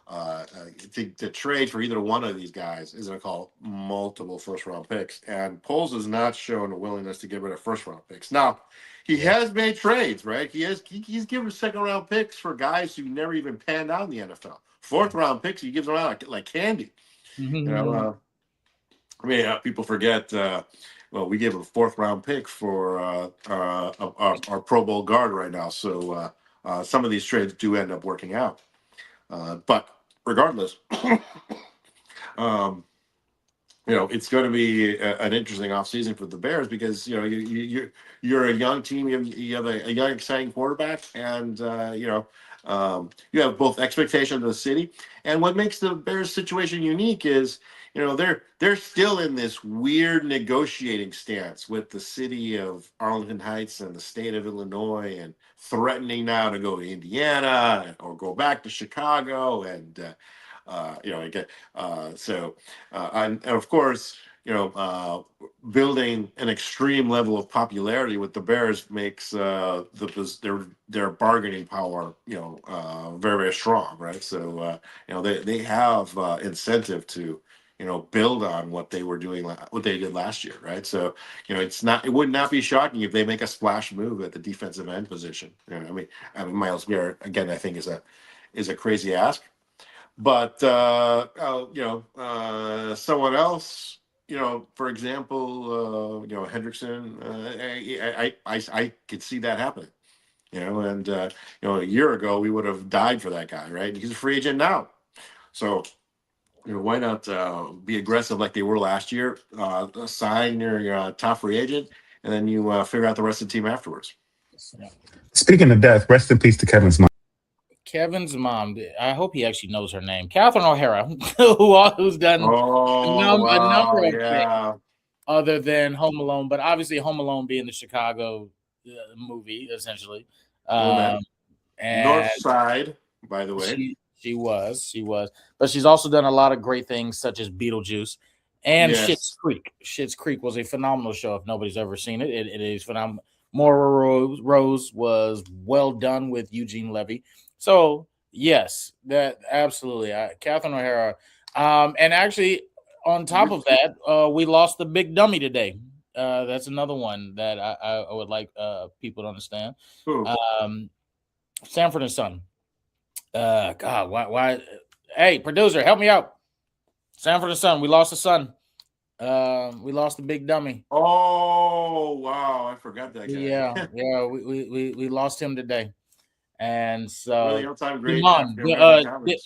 to trade for either one of these guys is going to call multiple first-round picks, and Poles has not shown a willingness to get rid of first-round picks. Now, he has made trades, right? He's given second-round picks for guys who never even panned out in the NFL. Fourth-round picks he gives them out like candy. Mm-hmm. People forget. We gave a 4th-round pick for our Pro Bowl guard right now, so some of these trades do end up working out. But regardless, it's going to be an interesting offseason for the Bears because you're a young team. You have a young, exciting quarterback, and you have both expectations of the city. And what makes the Bears situation unique is they're still in this weird negotiating stance with the city of Arlington Heights and the state of Illinois, and threatening now to go to Indiana or go back to Chicago, and and of course, building an extreme level of popularity with the Bears makes their bargaining power, very, very strong, right? So they have incentive to build on what they were doing, what they did last year, right? So it would not be shocking if they make a splash move at the defensive end position. Myles Garrett again, I think is a crazy ask. But someone else, for example, Hendrickson, I could see that happening. And a year ago we would have died for that guy, right? He's a free agent now, so why not be aggressive like they were last year? Sign your top free agent, and then you figure out the rest of the team afterwards. Yeah. Speaking of death, rest in peace to Kevin's mom. Kevin's mom. I hope he actually knows her name, Catherine O'Hara, who's done Oh a number wow, of things yeah. other than Home Alone, but obviously Home Alone being the Chicago movie, essentially. Woman. North And Side, by the way. she was, but she's also done a lot of great things such as Beetlejuice and Schitt's Yes. Creek. Schitt's Creek was a phenomenal show. If nobody's ever seen it, it is phenomenal. Moira Rose was well done with Eugene Levy. So yes, that absolutely, Catherine O'Hara. And actually, on top of that, we lost the big dummy today. That's another one that I would like people to understand. Who? Sanford and Son. God, why? Hey, producer, help me out. Sanford and Son. We lost the son. We lost the big dummy. Oh wow, I forgot that guy. Yeah. We lost him today, and Really so all-time great Demon, African-American comics.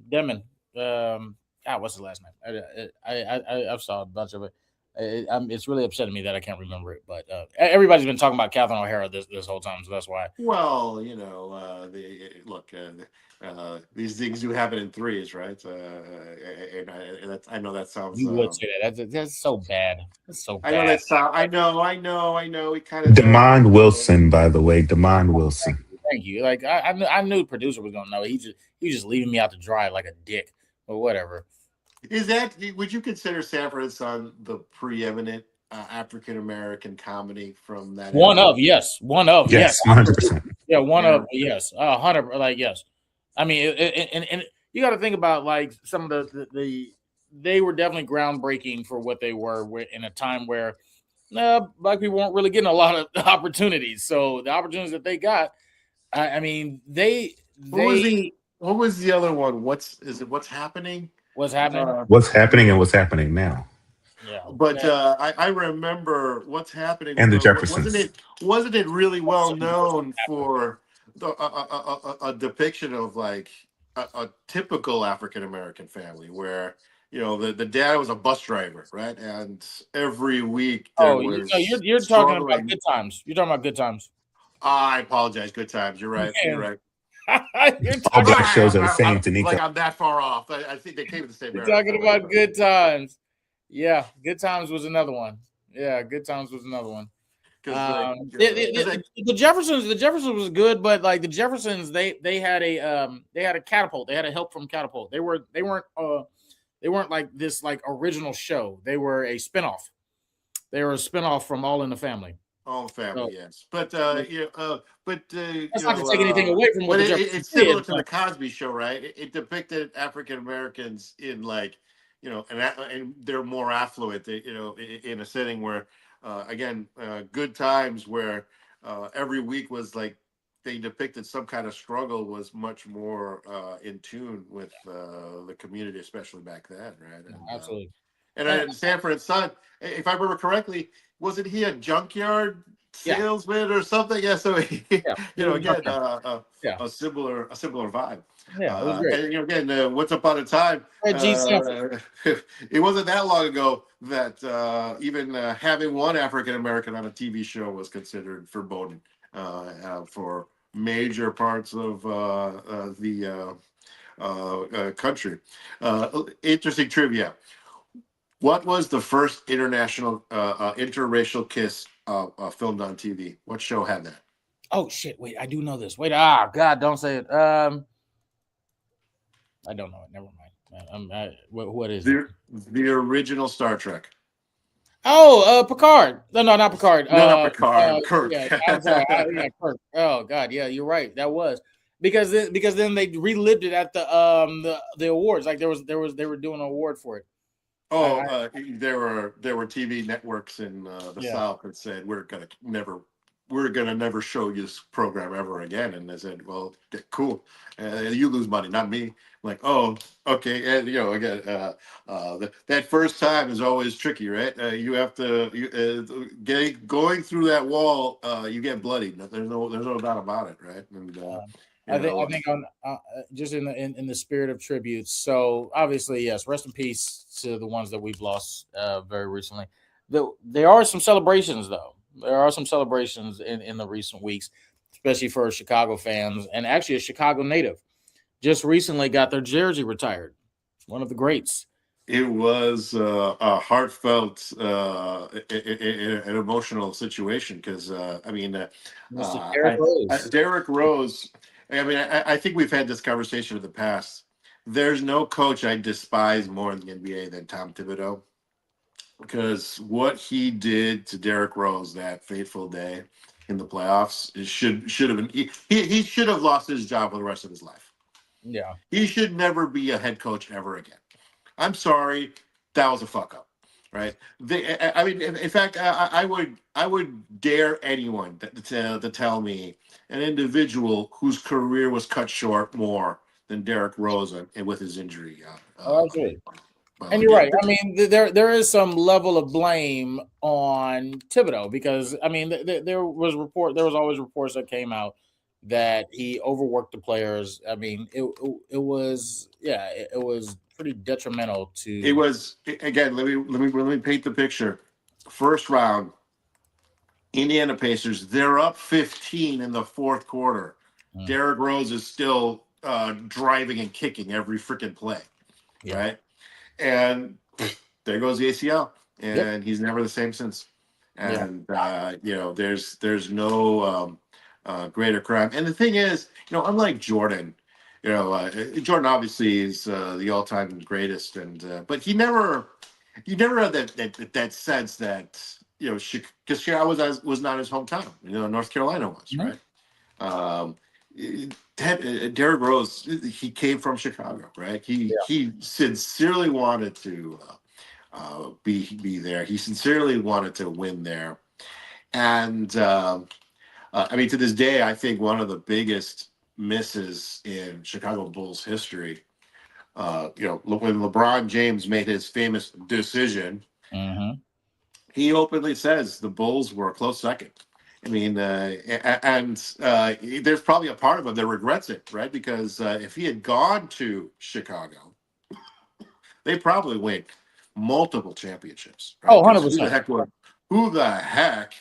Demon. God, what's the last name? I saw a bunch of it. It's really upsetting me that I can't remember it, but everybody's been talking about Catherine O'Hara this whole time, so that's why. Well, these things do happen in threes, right? I know that sounds. You would say that. That's so bad. That's so I know bad. that sound. I know. He kind of. Demond Wilson, by the way, Demond Wilson. Thank you. Like I knew the producer was gonna know. He was just leaving me out to dry like a dick, but whatever. Is that? Would you consider Sanford and Son the preeminent African American comedy from that? One era? of yes, 100%. Yeah, one Yeah. of yes, 100. Like yes. I mean, and you got to think about like some of the they were definitely groundbreaking for what they were in a time where black people weren't really getting a lot of opportunities. So the opportunities that they got, I mean, What was the other one? What's happening? what's happening? What's happening and what's happening now? Yeah, But I remember What's Happening. And the Jeffersons. Wasn't it really well known for a depiction of like a typical African American family where the dad was a bus driver, right? And every week there was you're talking about Good Times. You're talking about Good Times. I apologize. Good Times. You're right. Man. You're right. You're All talking, black shows are the same to Like Nico. I'm that far off. I think they came at the same you're era. talking about Good Times. Yeah, Good Times was another one. Yeah, Good Times was another one. The Jeffersons was good, but like the Jeffersons, they had a catapult. They had a help from catapult. They weren't like this like original show. They were a spinoff. They were a spinoff from All in the Family. All family, yes, but that's not to take anything away from what but the Jeffersons it's similar did, to the Cosby Show, right? It depicted African Americans in like and they're more affluent, in a setting where again Good Times where every week was like they depicted some kind of struggle was much more in tune with the community, especially back then, right? And, absolutely. And Sanford and Son, if I remember correctly, wasn't he a junkyard salesman or something? Yeah. So again, a similar vibe. Yeah, it was great. And again, Once Upon a Time. It wasn't that long ago that even having one African American on a TV show was considered verboten for major parts of the country. Interesting trivia. What was the first international interracial kiss filmed on TV? What show had that? Oh shit! Wait, I do know this. Wait, God, don't say it. I don't know it. Never mind. What is it? The original Star Trek. Oh, Picard. No, not Picard. No, not Picard. Kirk. Yeah, I'm sorry. Kirk. Oh God, yeah, you're right. That was because then they relived it at the awards. Like they were doing an award for it. Oh, there were TV networks in the South that said we're gonna never show you this program ever again, and they said, well, cool, you lose money, not me. I'm like, oh, okay, and again, that first time is always tricky, right? You have to going through that wall, you get bloodied. There's no doubt about it, right? And You I know, think on just in the spirit of tributes. So obviously, yes, rest in peace to the ones that we've lost very recently. There are some celebrations though. There are some celebrations in the recent weeks, especially for Chicago fans, and actually a Chicago native just recently got their jersey retired. One of the greats, it was a heartfelt, an emotional situation because I mean, Mr. Derrick Rose. Derrick Rose. I mean, I think we've had this conversation in the past. There's no coach I despise more in the NBA than Tom Thibodeau, because what he did to Derrick Rose that fateful day in the playoffs should have been he should have lost his job for the rest of his life. Yeah, He should never be a head coach ever again. I'm sorry, that was a fuck up, right? I mean, in fact, I would dare anyone to tell me an individual whose career was cut short more than Derrick Rose and with his injury. oh, absolutely. And Well, you're yeah, right. I mean, there is some level of blame on Thibodeau because I mean, there was always reports that came out that he overworked the players. I mean, it was it was pretty detrimental it to. was again. Let me paint the picture. First round, Indiana Pacers. They're up 15 in the fourth quarter. Mm, Derrick Rose is still driving and kicking every freaking play, yeah. right? And there goes the ACL, Yep. and he's never the same since. Yeah. And there's no greater crime. And the thing is, unlike Jordan, Jordan obviously is the all-time greatest, and but he never had that sense that because Chicago was not his hometown. North Carolina was, Mhm. right. Um, Derrick Rose, he came from Chicago, right? He sincerely wanted to be there. He sincerely wanted to win there, and I mean, to this day, I think one of the biggest misses in Chicago Bulls history. When LeBron James made his famous decision, Mm-hmm. he openly says the Bulls were a close second. I mean, and there's probably a part of him that regrets it, right? Because if he had gone to Chicago, they probably win multiple championships, right? Oh, Because who the 100%. heck would, who the heck,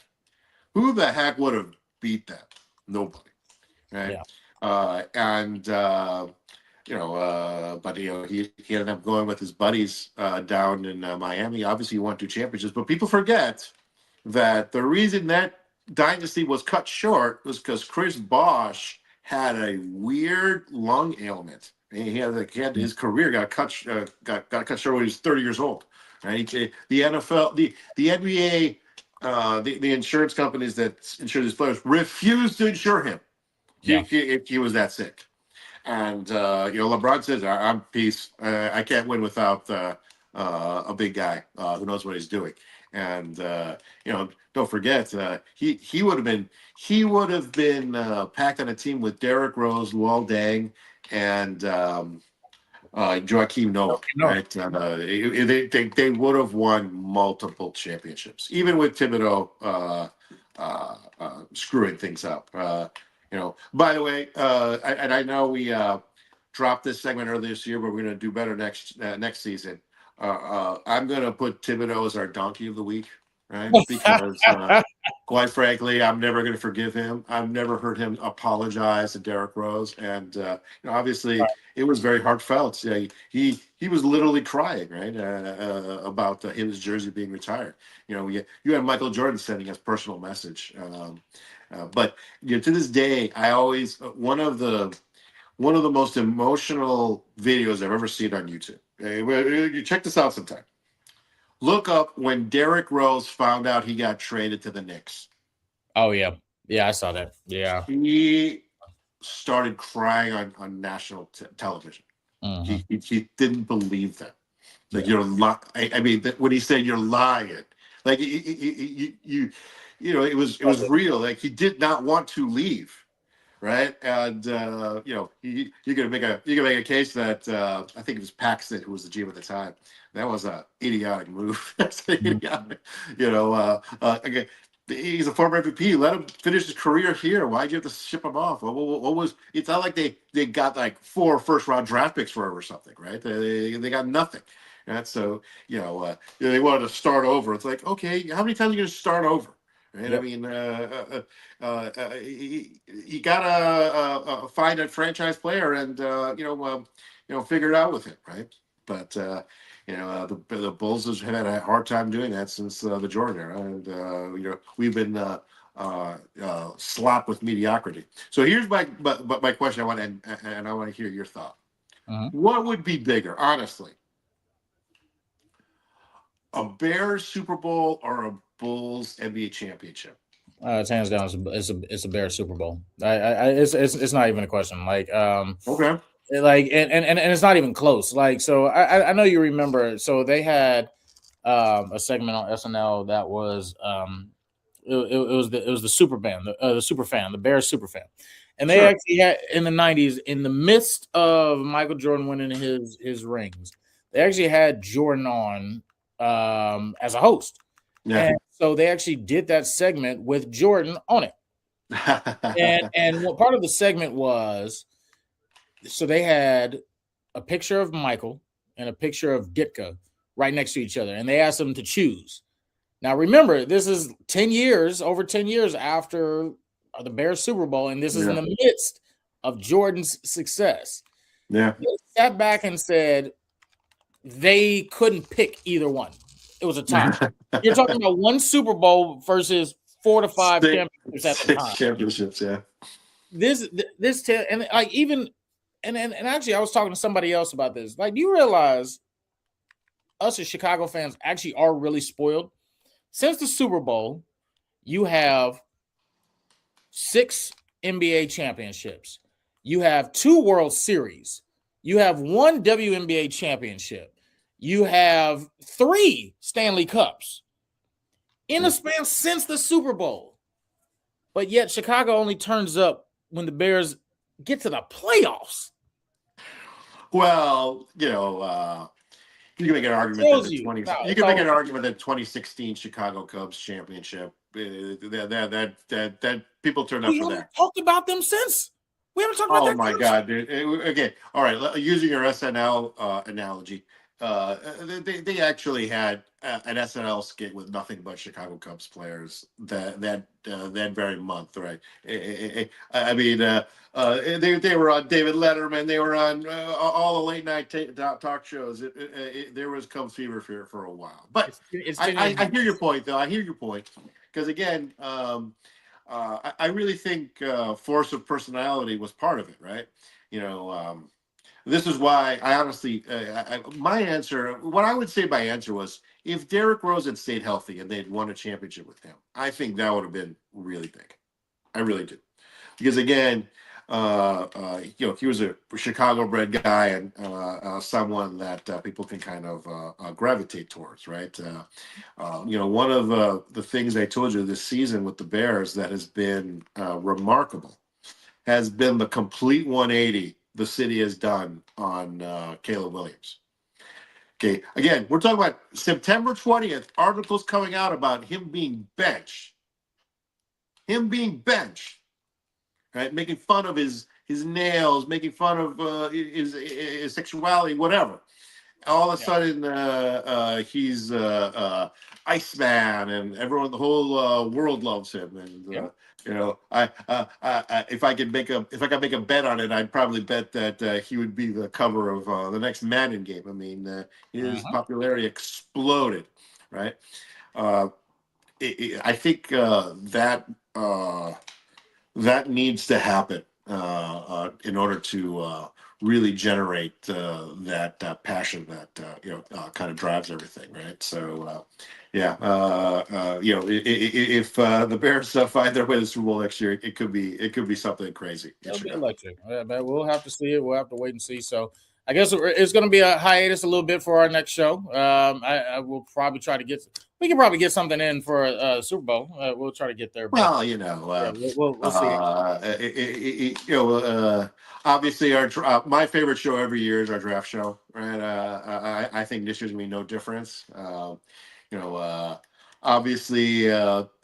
who the heck would have beat them? Nobody, right? Yeah. And but he ended up going with his buddies down in Miami. Obviously, he won 2 championships, but people forget that the reason that dynasty was cut short was because Chris Bosh had a weird lung ailment. His career got cut short when he was 30 years old. Right? The NFL, the NBA, the insurance companies that insure these players refused to insure him. Yeah. If he was that sick. And LeBron says, "I'm peace. I can't win without a big guy who knows what he's doing." And don't forget, he would have been packed on a team with Derrick Rose, Luol Deng, and Joakim Noah, No. right? And, they would have won multiple championships, even with Thibodeau screwing things up. By the way, I know we dropped this segment earlier this year, but we're going to do better next season. I'm going to put Thibodeau as our donkey of the week, right? Because quite frankly, I'm never going to forgive him. I've never heard him apologize to Derrick Rose, and obviously it was very heartfelt. Yeah, he was literally crying, right, about his jersey being retired. You had Michael Jordan sending us personal message. But to this day, I always one of the most emotional videos I've ever seen on YouTube. You check this out sometime. Look up when Derrick Rose found out he got traded to the Knicks. Oh yeah, I saw that. Yeah, He started crying on national television. mm-hmm. He didn't believe that. Like you're lying. I mean, when he said you're lying, like it was real. Like he did not want to leave, right? And you can make a case that I think it was Paxson who was the GM at the time. That was an idiotic move. That's idiotic. Again, He's a former MVP. Let him finish his career here. Why'd you have to ship him off? What was? It's not like they got like 4 first-round draft picks for him or something, right? They got nothing. Right? So they wanted to start over. It's like, okay, how many times are you going to start over? Right? Yep. I mean, you gotta find a franchise player and figure it out with him, right? But the Bulls have had a hard time doing that since the Jordan era, and we've been slapped with mediocrity. So here's my question. I want to hear your thought. What would be bigger, honestly? A Bears Super Bowl or a Bulls NBA championship? It's hands down. It's a Bears Super Bowl. It's not even a question. Like Okay. Like and it's not even close. Like so, I know you remember. So they had a segment on SNL that was it was the super fan, the Bears super fan, and they actually had in the '90s, in the midst of Michael Jordan winning his rings, they actually had Jordan on as a host. Yeah. And so they actually did that segment with Jordan on it. and what part of the segment was, so they had a picture of Michael and a picture of Ditka right next to each other, and they asked them to choose. Now, remember, this is over 10 years after the Bears Super Bowl, and this is in the midst of Jordan's success. Yeah. They sat back and said they couldn't pick either one. It was a tie. You're talking about one Super Bowl versus 4 to 5 championships at the time. 6 championships, yeah. And actually, I was talking to somebody else about this. Like, do you realize us as Chicago fans actually are really spoiled? Since the Super Bowl, you have 6 NBA championships. You have 2 World Series. You have 1 WNBA championship. You have 3 Stanley Cups in a span since the Super Bowl. But yet Chicago only turns up when the Bears get to the playoffs. Well, you can make an argument that the 2016 Chicago Cubs championship that people turned up for that. We haven't talked about them since. We haven't talked about that. Oh my God, dude. Okay. All right. Using your SNL analogy, they actually had an SNL skit with nothing but Chicago Cubs players that very month, right? I mean, they were on David Letterman. They were on all the late night talk shows. There was Cubs fever for a while. But I hear your point, though. I hear your point because again, I really think force of personality was part of it, right? This is why I honestly, my answer was, if Derrick Rose had stayed healthy and they'd won a championship with him, I think that would have been really big. I really do. Because again, he was a Chicago-bred guy and someone that people can kind of gravitate towards, right? One of the things I told you this season with the Bears that has been remarkable has been the complete 180 the city has done on Caleb Williams. Okay, again, we're talking about September 20th, articles coming out about him being benched. Right? Making fun of his nails, making fun of his sexuality, whatever. All of a sudden, he's Iceman, and everyone, the whole world loves him. And if I could make a bet on it, I'd probably bet that he would be the cover of the next Madden game. I mean, his popularity exploded, right? I think that needs to happen in order to really generate that passion that kind of drives everything, right? So if the Bears find their way to the Super Bowl next year, it could be something crazy. It'll be electric. But we'll have to see it. We'll have to wait and see. So I guess it's going to be a hiatus a little bit for our next show. I will probably try to we can probably get something in for Super Bowl. We'll try to get there. Well, we'll see. Obviously, my favorite show every year is our draft show, right? I think this year's gonna be no difference. Obviously,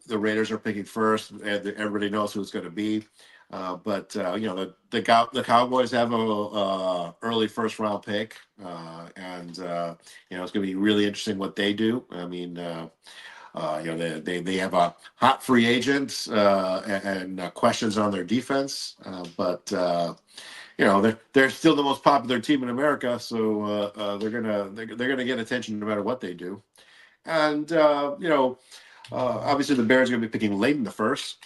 the Raiders are picking first, and everybody knows who it's going to be. But the Cowboys have a early first round pick, and it's going to be really interesting what they do. I mean, they have a hot free agent and questions on their defense, but they're still the most popular team in America, so they're gonna get attention no matter what they do. And obviously the Bears are going to be picking late in the first.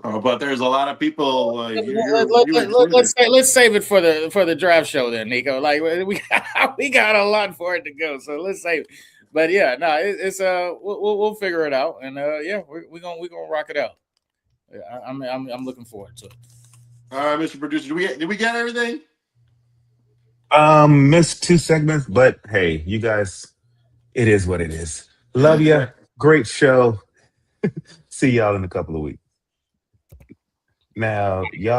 But there's a lot of people. Let's save it for the draft show then, Nico. Like we got a lot for it to go, so let's save it. But yeah, no, it's we'll figure it out, and we're gonna rock it out. Yeah, I'm looking forward to it. All right, Mr. Producer, did we get everything? Missed 2 segments, but hey, you guys, it is what it is. Love you. Great show. See y'all in a couple of weeks. Now, y'all.